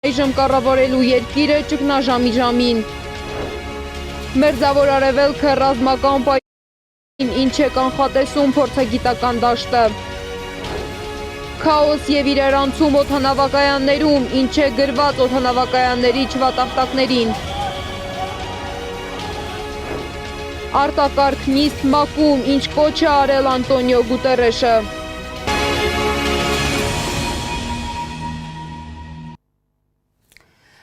Այժմ կառավարելու երկիրը ճգնաժամի ժամին։ Մերձավոր Արևելքը ռազմական պայմաններին ինչ է կանխատեսում փորձագիտական դաշտը։ Քաոս եւ իրարանցում օդանավակայաններում ինչ է գրված օդանավակայանների չվատախտակներին։ Արտակարգ նիստ ՄԱԿ-ում ինչ կոչ է արել Անտոնիո Գուտերեշը։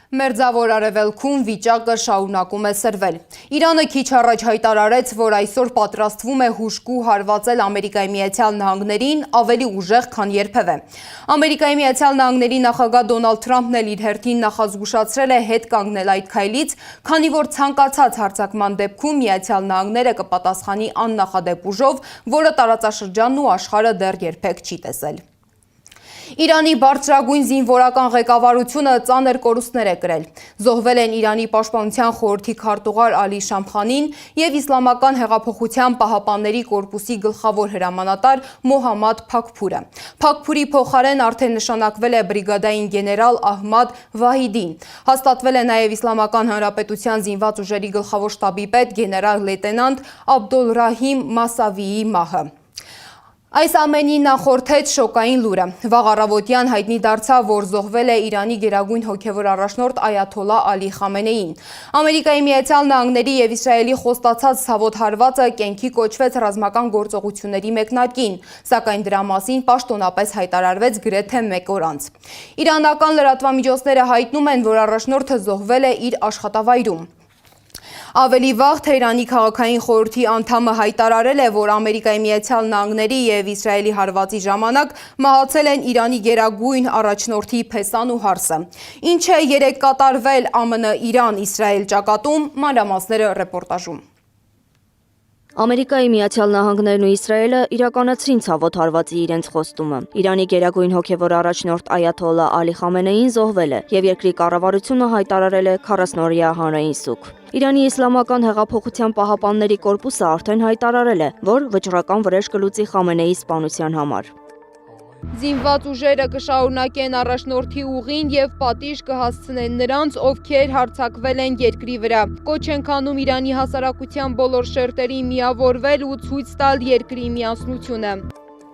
Մերձավոր Արևելքում վիճակը շարունակում է սրվել։ Իրանը քիչ առաջ հայտարարեց, որ այսօր պատրաստվում է հուժկու հարվածել Ամերիկայի Միացյալ Նահանգներին ավելի ուժեղ, քան երբևէ։ Ամերիկայի Միացյալ Նահանգների նախագահ Դոնալդ Թրամփն էլ իր հերթին նախազգուշացրել է հետ կանգնել այդ քայլից, քանի որ ցանկացած հարձակման դեպքում Միացյալ Նահանգները կպատասխանի աննախադեպ ուժով, որը տարածաշրջանն ու աշխարհը դեռ երբեք չի տեսել։ Իրանի բարձրագույն զինվորական ղեկավարությունը ծանր կորուստներ է կրել։ Զոհվել են Իրանի պաշտպանության խորհրդի քարտուղար Ալի Շամխանին եւ Իսլամական հեղափոխության պահապանների կորպուսի գլխավոր հրամանատար Մոհամմադ Փաքփուրը։ Փաքփուրի փոխարեն արդեն նշանակվել է բրիգադային գեներալ Ահմադ Վահիդին։ Հաստատվել է նաեւ Իսլամական Հանրապետության զինված ուժերի գլխավոր շտաբի պետ գեներալ լեյտենանտ Աբդոլրահիմ Մասավիի մահը։ Այս ամենի նախորդեց շոկային լուրը։ Վաղ առավոտյան հայտնի դարձավ, որ զոհվել է Իրանի գերագույն հոգևոր առաջնորդ Այաթոլլա Ալի Խամենեին։ Ամերիկայի Միացյալ Նահանգների եւ Իսրայելի խոստացած ցավոտ հարվածը կենքի կոչվեց ռազմական գործողությունների մեկնարկին, սակայն դրա մասին պաշտոնապես հայտարարվեց գրեթե մեկ օր անց։ Իրանական լրատվամիջոցները հայտնում են, որ առաջնորդը զոհվել է իր աշխատավայրում։ Ավելի վաղ Թեհրանի քաղաքային խորհրդի անդամը հայտարարել է, որ Ամերիկայի Միացյալ Նահանգների եւ Իսրայելի հարվածի ժամանակ մահացել են Իրանի գերագույն առաջնորդի Փեսան ու Հարսը։ Ինչ է երեկ կատարվել ԱՄՆ-Իրան-Իսրայել ճակատում, մանրամասները ռեպորտաժում։ Ամերիկայի Միացյալ Նահանգներն ու Իսրայելը իրականացրին ցավոտ հարվածի իրենց խոստումը։ Իրանի գերագույն հոգևոր առաջնորդ Այաթոլլա Ալի Խամենեին զոհվել է եւ երկրի կառավարությունը հայտարարել է 40-օրյա հանրային սուգ։ Իրանի Իսլամական հեղափոխության պահապանների կորպուսը արդեն հայտարարել է, որ վճռական վրեժ կլուծի Խամենեի սպանության համար։ Զինված ուժերը կշարունակեն առաջնորդի ուղին եւ պատիժ կհասցնեն նրանց, ովքեր հարձակվել են երկրի վրա։ Կոչ ենք անում Իրանի հասարակության բոլոր շերտերին միավորվել ու ցույց տալ երկրի միասնությունը։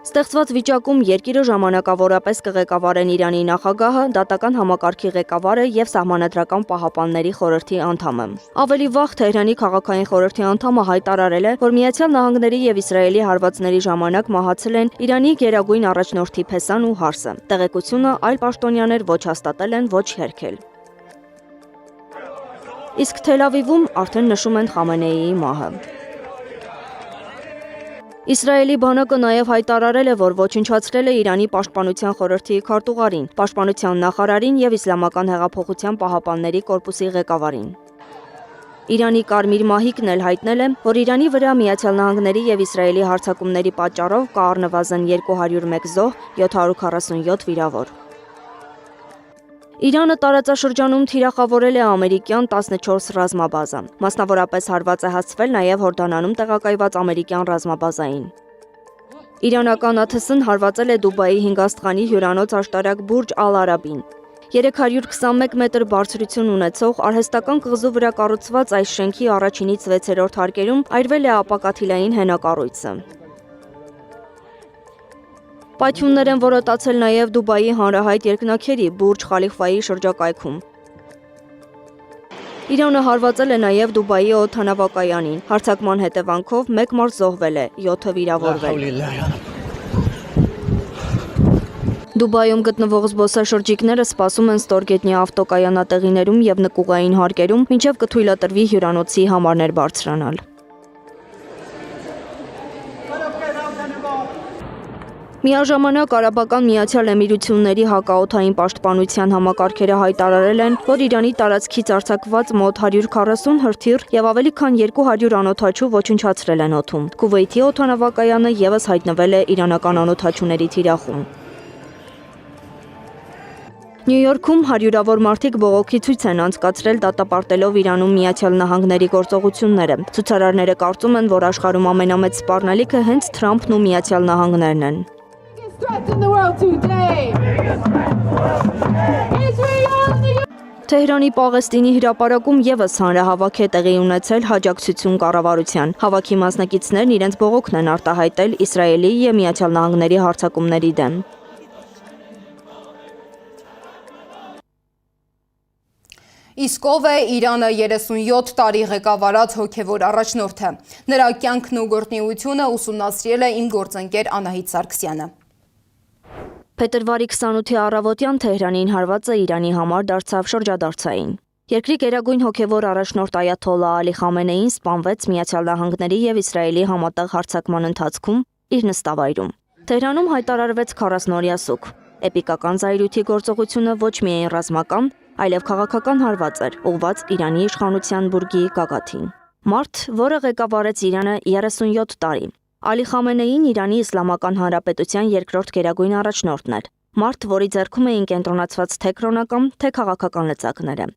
Ստեղծված վիճակում երկիրը ժամանակավորապես կղեկավարեն Իրանի նախագահը, դատական համակարգի ղեկավարը եւ Սահմանադրական պահապանների խորհրդի անդամը։ Ավելի վաղ Թեհրանի քաղաքային խորհրդի անդամը հայտարարել է, որ Միացյալ Նահանգների եւ Իսրայելի հարվածների ժամանակ մահացել են Իրանի գերագույն առաջնորդի Փեսան ու Հարսը։ Տեղեկությունը այլ պաշտոնյաներ ոչ հաստատել են, ոչ հերքել։ Իսկ Թել Ավիվում արդեն նշում են Խամենեիի մահը։ Իսրայելի բանակը նաև հայտարարել է, որ ոչնչացրել է Իրանի պաշտպանության խորհրդի քարտուղարին, պաշտպանության նախարարին եւ Իսլամական հեղափոխության պահապանների կորպուսի ղեկավարին։ Իրանի Կարմիր մահիկն էլ հայտնել է, որ Իրանի վրա Միացյալ Նահանգների եւ Իսրայելի հարձակումների պատճառով կա առնվազն 201 զոհ, 747 վիրավոր։ Իրանը տարածաշրջանում թիրախավորել է ամերիկյան 14 ռազմաբազա։ Մասնավորապես հարված է հասցվել նաև Հորդանանում տեղակայված ամերիկյան ռազմաբազային։ Իրանական ԱԹՍ-ն հարվածել է Դուբայի 5 աստղանի հյուրանոց աշտարակ Բուրջ Ալ-Արաբին։ 321 մետր բարձրություն ունեցող արհեստական կղզու վրա կառուցված այս շենքի առաջինից 6-րդ հարկերում այրվել է ապակաթիլային հենակառույցը։ Պայթյուններ են որոտացել նաև Դուբայի հանրահայտ երկնաքերի Բուրջ Խալիֆայի շրջակայքում։ Իրանը հարվածել է նաև Դուբայի օդանավակայանին։ Հարձակման հետևանքով 1 մարդ զոհվել է, 7-ը վիրավորվել։ Դուբայում գտնվող զբոսաշրջիկները սպասում են ստորգետնյա ավտոկայանատեղիներում եւ նկուղային հարկերում, մինչև կթույլատրվի հյուրանոցի համարներ բարձրանալ։ Միաժամանակ Արաբական Միացյալ Էմիրությունների հակաօդային պաշտպանության համակարգերը հայտարարել են, որ Իրանի տարածքից արձակված մոտ 140 հրթիռ եւ ավելի քան 200 անօդաչու ոչնչացրել են օդում։ Քուվեյթի օդանավակայանը եւս հայտնվել է իրանական անօդաչուների թիրախում։ Նյու Յորքում հարյուրավոր մարդիկ բողոքի ցույց են անցկացրել դատապարտելով Իրանում Միացյալ Նահանգների գործողությունները։ Ցուցարարները կարծում են, որ աշխարհում ամենամեծ սպառնալիքը հենց Թրամփն ու Միացյալ Նահանգներն են։ Թեհրանի Պաղեստինի հրապարակում եւս հանրահավաք է տեղի ունեցել հաջակցություն կառավարության։ Հավաքի մասնակիցներն իրենց բողոքն են արտահայտել Իսրայելի եւ Միացյալ Նահանգների հարձակումների դեմ։ Իսկ ով է Իրանը 37 տարի ղեկավարած հոգևոր առաջնորդը։ Նրա կյանքն ու գործունեությունը ուսումնասիրել է իմ գործընկեր Անահիտ Սարգսյանը։ Փետրվարի 28-ի առավոտյան Թեհրանին հարվածը Իրանի համար դարձավ շրջադարձային։ Երկրի գերագույն հոգևոր առաջնորդ Այաթոլլահ Ալի Խամենեին սպանվեց Միացյալ Նահանգների եւ Իսրայելի համատեղ հարձակման ընթացքում իր նստավայրում։ Թեհրանում հայտարարվեց 40-օրյա սուգ։ Էպիկական զայրույթի գործողությունը ոչ միայն ռազմական, այլև քաղաքական հարված էր, ուղղված Իրանի իշխանության բուրգի գագաթին։ Մարդ, որը ղեկավարեց Իրանը 37 տարի։ Ալի Խամենեին Իրանի Իսլամական Հանրապետության երկրորդ գերագույն առաջնորդն էր։ Մարդ, որի ձեռքում էին կենտրոնացված թե կրոնական, թե քաղաքական լծակները։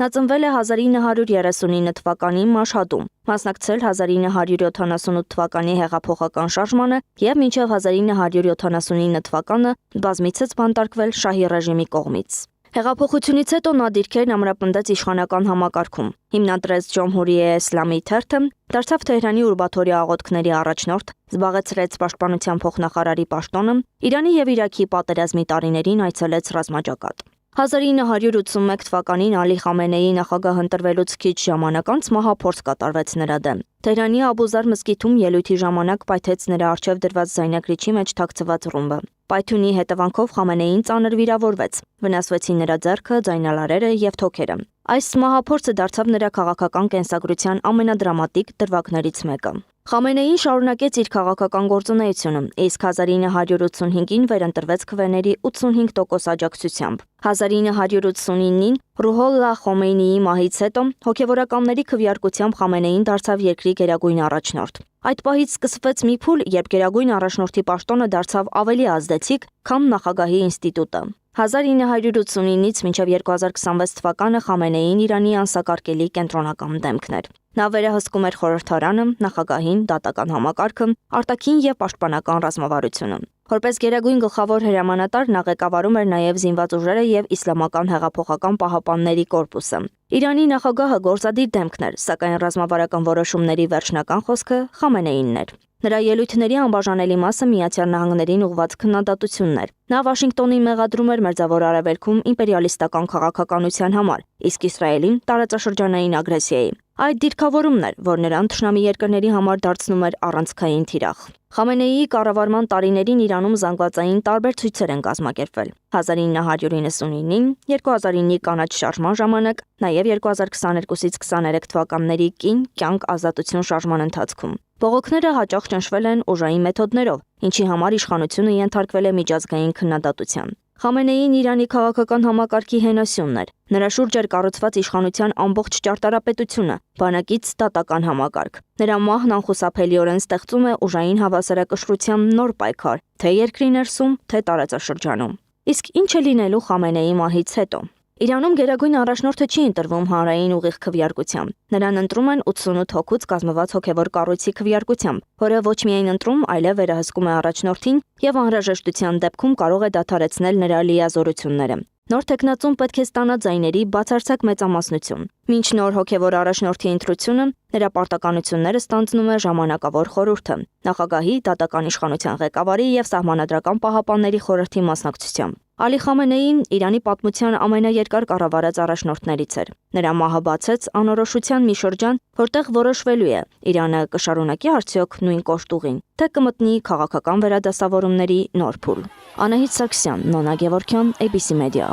Նա ծնվել է 1939 թվականի Մաշհադում, մասնակցել 1978 թվականի հեղափոխական շարժմանը եւ մինչեւ 1979 թվականը բազմիցս բանտարկվել շահի ռեժիմի կողմից։ Հեղափոխությունից հետո նա դիրքերն ամրապնդեց իշխանական համակարգում, հիմնադրեց Ջոմհուրիե Իսլամի թերթը, դարձավ Թեհրանի ուրբաթօրյա աղոթքների առաջնորդ, զբաղեցրեց պաշտպանության փոխնախարարի պաշտոնը, Իրանի եւ Իրաքի պատերազմի տարիներին այցելեց ռազմաճակատ։ 1981 թվականին Ալի Խամենեիի նախագահ ընտրվելուց քիչ ժամանակ անց մահափորձ կատարվեց նրա դեմ։ Թեհրանի Աբուզար մզկիթում ելույթի ժամանակ պայթեց նրա առջև դրված զայնագրիչի մեջ թաքցված ռումբը։ Պայթյունի հետևանքով Խամենեին ծանր վիրավորվեց, վնասվեցին նրա ձեռքը, ձայնալարերը եւ թոքերը։ Այս մահափորձը դարձավ նրա քաղաքական կենսագրության ամենադրամատիկ դրվագներից մեկը։ Խամենեին շարունակեց իր քաղաքական գործունեությունը, իսկ 1985-ին վերընտրվեց քվեների 85% աջակցությամբ։ 1989-ին Ռուհոլլա Խոմեյնիի մահից հետո հոգևորականների քվեարկությամբ Խամենեին դարձավ երկրի գերագույն առաջնորդ։ Այդ պահից սկսվեց մի փուլ, երբ գերագույն առաջնորդի պաշտոնը դարձավ ավելի ազդեցիկ, քան նախագահի ինստիտուտը։ 1989-ից մինչև 2026 թվականը Խամենեին Իրանի անսակարկելի կենտրոնական դեմքն էր։ Նա վերահսկում էր խորհրդարանը, նախագահին, դատական համակարգը, արտաքին եւ պաշտպանական ռազմավարությունը։ Որպես գերագույն գլխավոր հրամանատար նա ղեկավարում էր նաև զինված ուժերը եւ Իսլամական հեղափոխական պահապանների կորպուսը։ Իրանի նախագահը գործադիր դեմքն էր, սակայն ռազմավարական որոշումների վերջնական խոսքը Խամենեինն էր։ Նրա ելույթների անբաժանելի մասը Միացյալ Նահանգներին ուղղված քննադատությունն էր։ Նա Վաշինգտոնի մեղադրում էր Մերձավոր Արևելքում իմպերիալիստական քաղաքականության համար, իսկ Իսրայելին տարածաշրջանային ագրեսիայի։ Այդ դիրքավորումն էր, որ նրան թշնամի երկրների համար դարձնում էր առանցքային թիրախ։ Խամենեիի կառավարման տարիներին Իրանում զանգվածային տարբեր ցույցեր են կազմակերպվել։ 1999-ին, 2009-ի կանաչ շարժման ժամանակ, նաև 2022-ից 23 թվականների կին կյանք ազատություն շարժման ընթացքում։ Բողոքները հաճախ ճնշվել են ուժային մեթոդներով, ինչի համար իշխանությունը ենթարկվել է միջազգային քննադատության։ Խամենեին Իրանի քաղաքական համակարգի հենասյունն էր։ Նրա շուրջ էր կառուցված իշխանության ամբողջ ճարտարապետությունը, բանակից դատական համակարգ։ Նրա մահն անխուսափելիորեն ստեղծում է ուժային հավասարակշռության նոր պայքար, թե երկրի ներսում, թե տարածաշրջանում։ Իսկ ինչ է լինելու Խամենեիի մահից հետո։ Իրանում գերագույն առաջնորդը չի ընտրվում հանրային ուղիղ քվեարկությամբ։ Նրան ընտրում են 88 հոգուց կազմված հոգևոր կառույցի քվեարկությամբ, որը ոչ միայն ընտրում, այլև վերահսկում է առաջնորդին եւ անհրաժեշտության դեպքում կարող է դադարեցնել նրա լիազորությունները։ Նոր տեխնացուն պետք է ստանա ձայների բացարձակ մեծամասնություն։ Մինչ նոր հոգևոր առաջնորդի ընտրությունը նրա պարտականությունները ստանձնում է ժամանակավոր խորհուրդը, նախագահի, դատական իշխանության ղեկավարի եւ սահմանադրական պահապանների խորհրդի մասնակցությամբ։ Ալի Խամենեին Իրանի պատմության ամենաերկար կառավարած առաջնորդներից էր։ Նրա մահը բացեց անորոշության մի շրջան, որտեղ որոշվելու է Իրանը կշարունակի արդյոք նույն կոշտ ուղին, թե կմտնի քաղաքական վերադասավորումների նոր փուլ։ Անահիտ Սարգսյան, Նոնա Գևորգյան, ABC Media։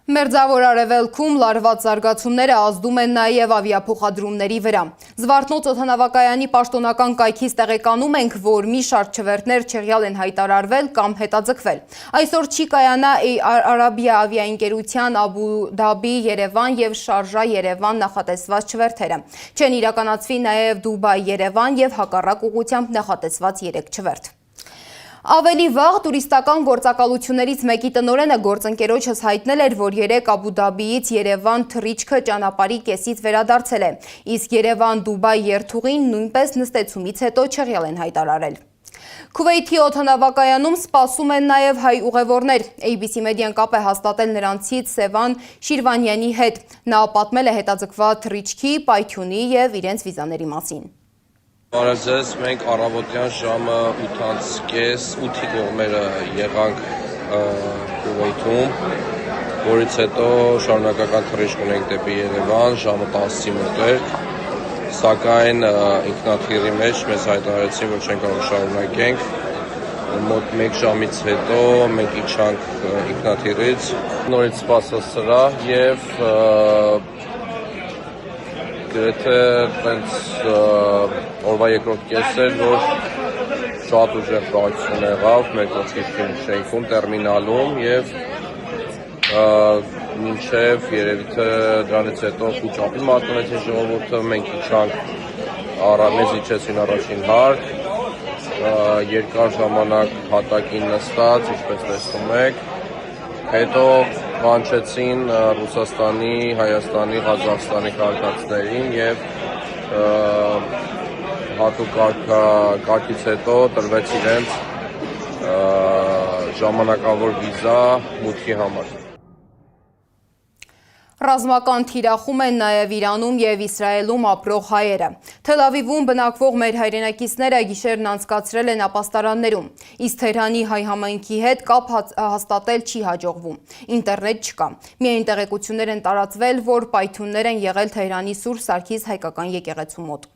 Մերձավոր Արևելքում լարված զարգացումները ազդում են նաև ավիափոխադրումների վրա։ Զվարթնոց օդանավակայանի պաշտոնական կայքից տեղեկանում ենք, որ մի շարք չվերթներ չեղյալ են հայտարարվել կամ հետաձգվել։ Այսօր չի կայանա Արաբիա ավիաընկերության Աբու Դաբի Երևան եւ Շարժա Երևան նախատեսված չվերթերը։ Չեն իրականացվի նաև Դուբայ Երևան եւ հակառակ ուղղությամբ նախատեսված 3 չվերթ։ Ավելի վաղ տուրիստական գործակալություններից մեկի տնօրենը գործընկերոջս հայտնել էր, որ երեկ Աբու Դաբիից Երևան թռիչքը ճանապարհի կեսից վերադարձել է, իսկ Երևան-Դուբայ երթուղին նույնպես նստեցումից հետո չեղյալ են հայտարարել։ Քուվեյթի օդանավակայանում սպասում են նաև հայ ուղևորներ։ ABC մեդիան կապ է հաստատել նրանցից Սևան Շիրվանյանի հետ։ Նա պատմել է հետաձգված թռիչքի, պայթյունի եւ իրենց վիզաների մասին։ Բարև ձեզ, մենք առավոտյան ժամը 8:30-ի կողմերը եղանք Քուվեյթում, որից հետո շարունակական թռիչք ունենք դեպի Երևան, ժամը 10-ի մոտ էր, սակայն ինքնաթիռի մեջ մեզ հայտարարեցին, որ չենք կարող շարունակենք, մոտ 1 ժամից հետո մենք իջանք ինքնաթիռից, նորից սպասա սրահ եւ գրեթե տենց օրվա երկրորդ կեսն էր, որ շատ ուժեղ խաղաղություն եղավ մեր կողքի շենքում, տերմինալում եւ մինչեւ երևի թե դրանից հետո խուճապի մատնեցին ժողովուրդը, մենք իջանք մեզ իջեցին առաջին հարկ, երկար ժամանակ հատակին նստած, ինչպես տեսնում եք, հետո կանչեցին Ռուսաստանի, Հայաստանի, Ղազախստանի քաղաքացիներին եւ հատուկ կարգից հետո տրվեց իրենց ժամանակավոր վիզա մուտքի համար։ Ռազմական թիրախում են նաև Իրանում եւ Իսրայելում ապրող հայերը։ Թել Ավիվում բնակվող մեր հայրենակիցները գիշերն անցկացրել են ապաստարաններում, իսկ Թեհրանի հայ համայնքի հետ կապ հաստատել չի հաջողվում։ Ինտերնետ չկա։ Միայն տեղեկություններ են տարածվել, որ պայթյուններ են եղել Թեհրանի Սուրբ Սարգիս հայկական եկեղեցու մոտ։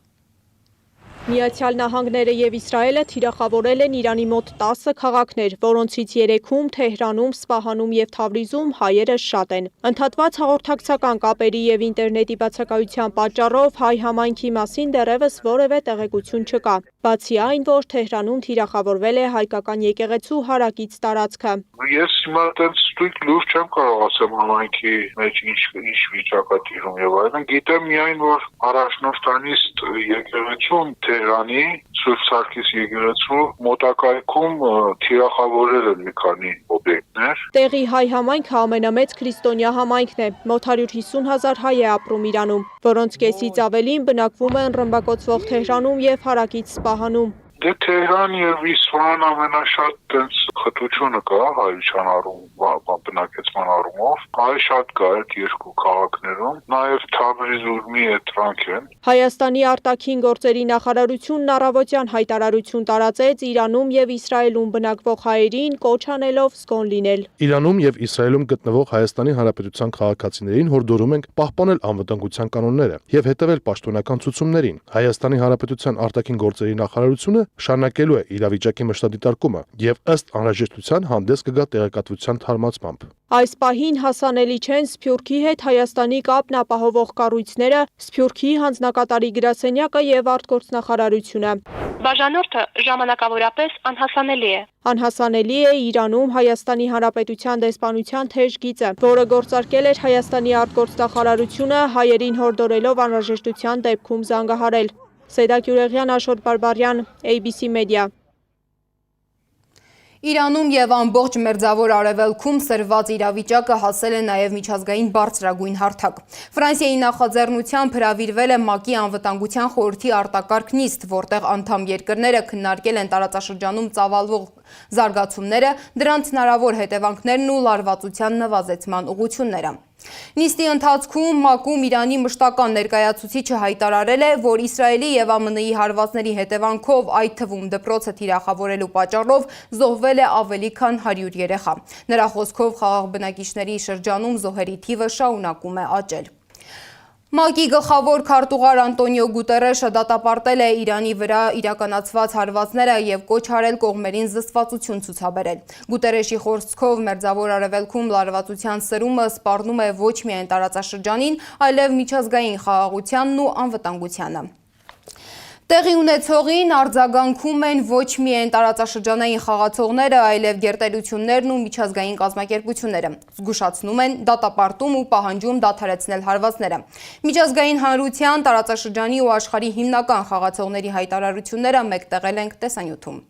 Միացյալ Նահանգները եւ Իսրայելը թիրախավորել են Իրանի մոտ 10 քաղաքներ, որոնցից 3-ում Թեհրանում, Սպահանում եւ Թավրիզում հայերը շատ են։ Ընդհատված հաղորդակցական կապերի եւ ինտերնետի բացակայության պատճառով հայ համայնքի մասին դեռևս որևէ տեղեկություն չկա։ Բացի այն, որ Թեհրանում թիրախավորվել է հայկական եկեղեցու հարակից տարածքը։ Ես հիմա այդպես ստույգ լուրջ չեմ կարող ասեմ համայնքի մեջ ինչ վիճակատիրում եւ այլն։ Գիտեմ միայն, որ առաջնորդանիստ եկեղեցուն Թեհրանի Սուրբ Սարգիս եկեղեցու մոտակայքում թիրախավորել են մի քանի օբյեկտներ։ Տեղի հայ համայնքը ամենամեծ քրիստոնյա համայնքն է։ Մոտ 150,000 հայ է ապրում Իրանում, որոնց կեսից ավելին բնակվում են ռմբակոծվող Թեհրանում եւ հարակից Սպահանում։ Դե Թեհրան եւ Իսֆահան ամենաշատ տենց խտությունը կա հայության բնակեցման առումով, այ շատ կա այդ երկու քաղաքներում, նաեւ Թավրիզ Ուրմի հետրանք են։ Հայաստանի արտաքին գործերի նախարարությունն առավոտյան հայտարարություն տարածեց Իրանում եւ Իսրայելում բնակվող հայերին կոչ անելով զգոն լինել։ Իրանում եւ Իսրայելում գտնվող Հայաստանի Հանրապետության քաղաքացիներին հորդորում ենք պահպանել անվտանգության կանոնները եւ հետեւել պաշտոնական ցուցումներին։ Հայաստանի Հանրապետության արտաքին գործերի նախարարությունը շարունակելու է իրավիճակի մշտադիտարկումը եւ ըստ անհրաժեշտության հանդես կգա տեղեկատվության թարմացմամբ։ Այս պահին հասանելի չեն Սփյուռքի հետ Հայաստանի կապն ապահովող կառույցները, Սփյուռքի հանձնակատարի գրասենյակը եւ արտգործնախարարությունը։ Բաժանորդը ժամանակավորապես անհասանելի է։ Անհասանելի է Իրանում Հայաստանի Հանրապետության դեսպանության թեժ գիծը, որը գործարկել էր Հայաստանի արտգործնախարարությունը հայերին հորդորելով անհրաժեշտության դեպքում զանգահարել։ Սեյդա Գյուրեղյան, Աշոտ Բարբարյան, ABC Media։ Իրանում եւ ամբողջ մերձավոր Արևելքում սրված իրավիճակը հասել է նաեւ միջազգային բարձրագույն հարթակ։ Ֆրանսիայի նախաձեռնությամբ հրավիրվել է ՄԱԿ-ի անվտանգության խորհրդի արտակարգ նիստ, որտեղ անդամ երկրները քննարկել են տարածաշրջանում ծավալվող զարգացումները, դրանց հնարավոր հետևանքներն ու լարվածության նվազեցման ուղղությունները։ Նիստի ընթացքում ՄԱԿ-ում Իրանի մշտական ներկայացուցիչը հայտարարել է, որ Իսրայելի եւ ԱՄՆ-ի հարվածների հետևանքով, այդ թվում դպրոցը թիրախավորելու պատճառով զոհվել է ավելի քան 100 երեխա։ Նրա խոսքով խաղաղ բնակիչների շրջանում զոհերի թիվը շարունակում է աճել։ ՄԱԿ-ի գլխավոր քարտուղար Անտոնիո Գուտերեշը դատապարտել է Իրանի վրա իրականացված հարվածները եւ կոչ արել կողմերին զսպվածություն ցուցաբերել։ Գուտերեշի խոսքով Մերձավոր Արևելքում լարվածության սրումը սպառնում է ոչ միայն տարածաշրջանին, այլև միջազգային խաղաղությանն ու անվտանգությանը։ Տեղի ունեցողին արձագանքում են ոչ միայն տարածաշրջանային խաղացողները, այլև գերտերություններն ու միջազգային կազմակերպությունները։ Զգուշացնում են, դատապարտում ու պահանջում դադարեցնել հարվածները։ Միջազգային հանրության, տարածաշրջանի ու աշխարհի հիմնական խաղացողների հայտարարությունները մեկտեղել ենք տեսանյութում։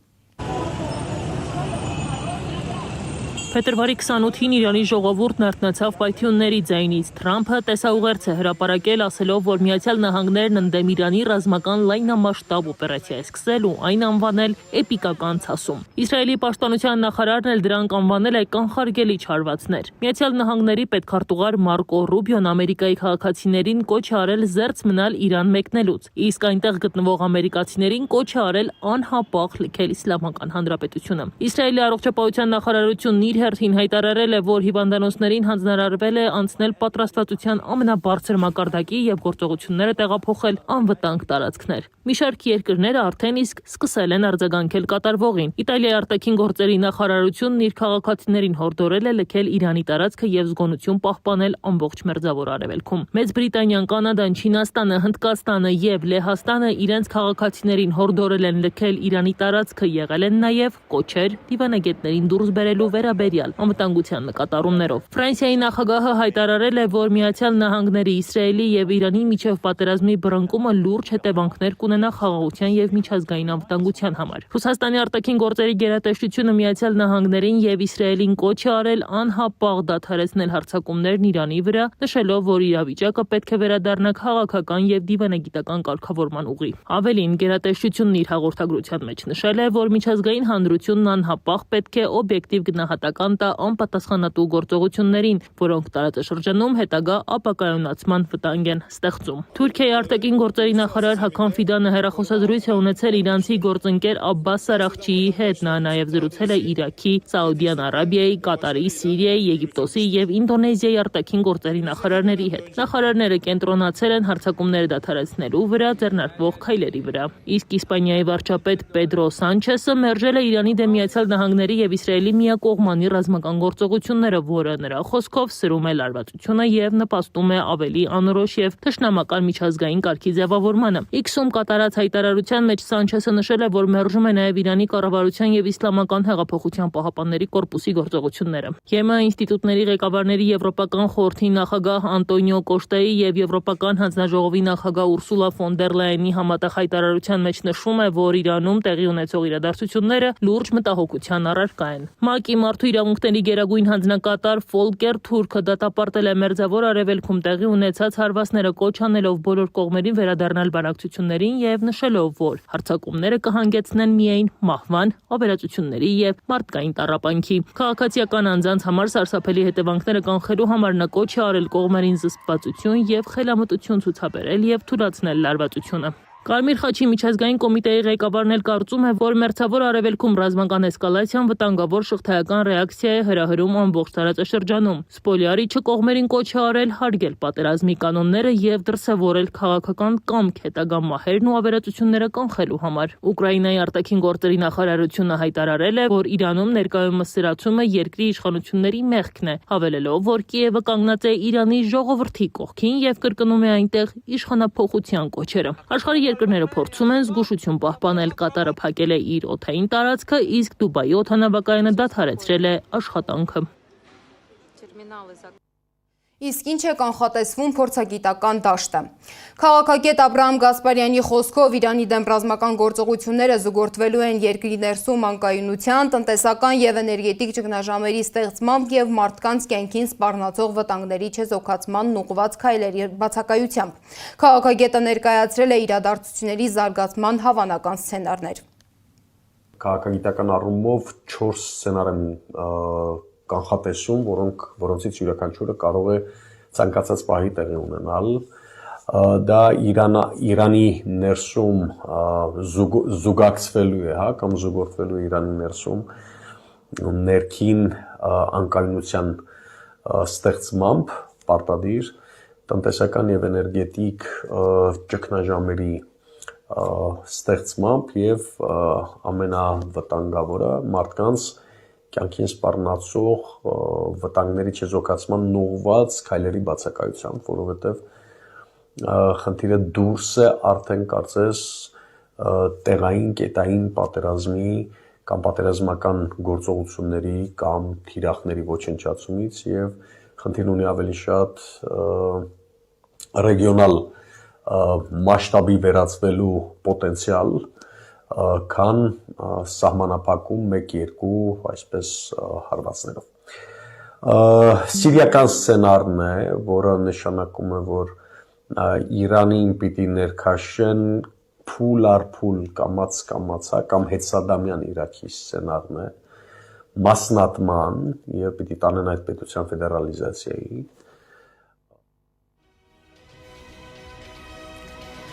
Փետրվարի 28-ին Իրանի ժողովուրդն արթնացավ պայթյունների ձայնից։ Թրամփը տեսաուղերձ է հրապարակել, ասելով, որ Միացյալ Նահանգներն ընդդեմ Իրանի ռազմական լայնամասշտաբ օպերացիա է սկսել ու այն անվանել էպիկական ցասում։ Իսրայելի պաշտպանության նախարարն էլ դրանք անվանել է կանխարգելիչ հարվածներ։ Միացյալ Նահանգների պետքարտուղար Մարկո Ռուբիոն Ամերիկայի քաղաքացիներին կոչ է արել զերծ մնալ Իրան մեկնելուց, իսկ այնտեղ գտնվող ամերիկացիներին կոչ է արել անհապաղ լքել Իսլամական Հանրապետությունը։ Իսրայելի առողջապահության նախարարությունն իր հերթին հայտարարել է, որ հիվանդանոցներին հանձնարարվել է անցնել պատրաստվածության ամենաբարձր մակարդակի եւ գործողությունները տեղափոխել անվտանգ տարածքներ։ Մի շարք երկրներ արդեն իսկ սկսել են արձագանքել կատարվողին։ Իտալիայի արտաքին գործերի նախարարությունն իր քաղաքացիներին հորդորել է լքել Իրանի տարածքը եւ զգոնություն պահպանել ամբողջ Մերձավոր Արևելքում։ Մեծ Բրիտանիան, Կանադան, Չինաստանը, Հնդկաստանը եւ Լեհաստանը իրենց քաղաքացիներին հորդորել են լքել Իրանի տարածքը, եղել են նաեւ կոչեր դիվանագետներին դուրս բերելու վերաբերյալ անվտանգության նկատառումներով։ Ֆրանսիայի նախագահը հայտարարել է, որ Միացյալ Նահանգների, Իսրայելի եւ Իրանի միջև պատերազմի բռնկումը լուրջ հետևանքներ կունենա խաղաղության եւ միջազգային անվտանգության համար։ Ռուսաստանի արտաքին գործերի գերատեսչությունը Միացյալ Նահանգներին եւ Իսրայելին կոչ է արել անհապաղ դադարեցնել հարձակումներն Իրանի վրա, նշելով, որ իրավիճակը պետք է վերադառնա քաղաքական եւ դիվանագիտական կարգավորման ուղի։ Ավելին, գերատեսչությունն իր հաղորդագրության մեջ նշել է, որ միջազգային հանրությունն անհապաղ պետք է օբյեկտիվ գնահատական տա անպատասխանատու գործողություններին, որոնք տարածաշրջանում հետագա ապակայունացման վտանգ են ստեղծում։ Թուրքիայի արտաքին գործերի նախարար Հական Ֆիդանը հեռախոսազրույց է ունեցել իրանցի գործընկեր Աբբաս Արաղչիի հետ։ Նա նաև զրուցել է Իրաքի, Սաուդյան Արաբիայի, Կատարի, Սիրիայի, Եգիպտոսի եւ Ինդոնեզիայի արտաքին գործերի նախարարների հետ։ Նախարարները կենտրոնացել են հարձակումները դադարեցնելու վրա ձեռնարկվող քայլերի վրա։ Իսկ Իսպանիայի վարչապետ Պեդրո Սանչեսը մերժել է Իրանի դեմ Միացյալ Նահանգների եւ Իսրայելի միակողմանի ռազմական գործողությունները, որը նրա խոսքով սրում է լարվածությունը եւ նպաստում է ավելի անորոշ եւ թշնամական միջազգային կարգի ձևավորմանը։ X-ում կատարած հայտարարության մեջ Սանչեսը նշել է, որ մերժում է նաեւ Իրանի կառավարության եւ Իսլամական հեղափոխության պահապանների կորպուսի գործողությունները։ ԵՄ ինստիտուտների ղեկավարների Եվրոպական խորհրդի նախագահ Անտոնիո Կոշտայի եւ Եվրոպական հանձնաժողովի նախագահ Ուրսուլա ֆոն դեր Լայենի համատեղ հայտարարության մեջ նշվում է, որ Իրանում տեղի ունեցող իրադարձությունները լուրջ մտահոգության առարկա են։ ՄԱԿ-ի մարդու իրավունքների գերագույն հանձնակատար Ֆոլկեր Թուրքը դատապարտել է Մերձավոր Արևելքում տեղի ունեցած հարվածները, կոչ անելով բոլոր կողմերին վերադառնալ բանակցություններին եւ նշելով, որ հարձակումները կհանգեցնեն միայն մահվան, ավերածությունների եւ մարդկային տառապանքի։ Քաղաքացիական անձանց համար սարսափելի հետևանքները կանխելու համար նա կոչ է արել կողմերին զսպվածություն եւ խելամտություն ցուցաբերել եւ թույլատրել լարվածությունը։ Կարմիր խաչի միջազգային կոմիտեի ղեկավարն էլ կարծում է, որ Մերձավոր Արևելքում ռազմական էսկալացիան վտանգավոր շղթայական ռեակցիա է հրահրում ամբողջ տարածաշրջանում։ Սպոլիարիչը կողմերին կոչ է արել հարգել պատերազմի կանոնները եւ դրսեւորել քաղաքական կամք հետագա մահերն ու ավերածությունները կանխելու համար։ Ուկրաինայի արտաքին գործերի նախարարությունը հայտարարել է, որ Իրանում ներկայումս սրացումը երկրի իշխանությունների մեղքն է, հավելելով, որ Կիևը կանգնած է Իրանի ժողովրդի կողքին եւ կրկնում է այնտեղ իշխանափոխության կոչերը։ Աշխարհի երկրները փորձում են զգուշություն պահպանել։ Կատարը փակել է իր օդային տարածքը, իսկ Դուբայի օդանավակայանը դադարեցրել է աշխատանքը։ Իսկ ինչ է կանխատեսվում փորձագիտական դաշտը։ Քաղաքագետ Աբրահամ Գասպարյանի խոսքով Իրանի դեմ ռազմական գործողությունները զուգորդվելու են երկրի ներսում անկայունության, տնտեսական եւ էներգետիկ ճգնաժամերի ստեղծմամբ եւ մարդկանց կյանքին սպառնացող վտանգների չեզոքացմանն ուղղված քայլերի բացակայությամբ։ Քաղաքագետը ներկայացրել է իրադարձությունների զարգացման հավանական սցենարներ։ Քաղաքագիտական առումով 4 սցենար են կանխատեսում, որոնցից յուրաքանչյուրը կարող է ցանկացած պահի տեղի ունենալ։ Դա Իրանի ներսում զուգակցվելու է, կամ զուգորդվելու Իրանի ներսում ներքին անկայունության ստեղծմամբ պարտադիր տնտեսական եւ էներգետիկ ճգնաժամերի ստեղծմամբ եւ ամենավտանգավորը մարդկանց կյանքին սպառնացող վտանգների չեզոքացման ուղղված քայլերի բացակայությամբ, որովհետեւ խնդիրը դուրս է արդեն կարծես տեղային կետային պատերազմի կամ պատերազմական գործողությունների կամ թիրախների ոչնչացումից եւ խնդիրն ունի ավելի շատ ռեգիոնալ մասշտաբի վերածվելու պոտենցիալ, քան սահմանափակում 1-2 այսպես հարվածներով։ Սիրիական սցենարն է, որը նշանակում է, որ Իրանին պիտի ներքաշեն փուլ առ փուլ կամաց-կամացա կամ հետսադամյան Իրաքի սցենարն է, մասնատման եւ պիտի տանեն այդ պետության ֆեդերալիզացիայի։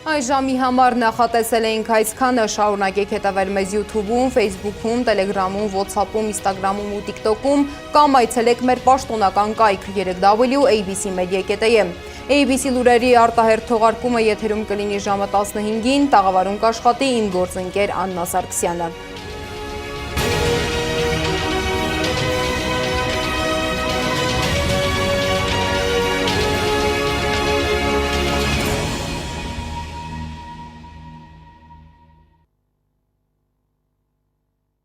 Այս ժամի համար նախատեսել էինք այսքանը, շարունակեք հետևել մեզ YouTube-ում, Facebook-ում, Telegram-ում, WhatsApp-ում, Instagram-ում ու TikTok-ում կամ այցելեք մեր պաշտոնական կայք www.abc.media.am։ ABC լուրերի արտահերթ թողարկումը եթերում կլինի ժամը 15-ին, տաղավարում կաշխատի իմ գործընկեր Աննա Սարգսյանը։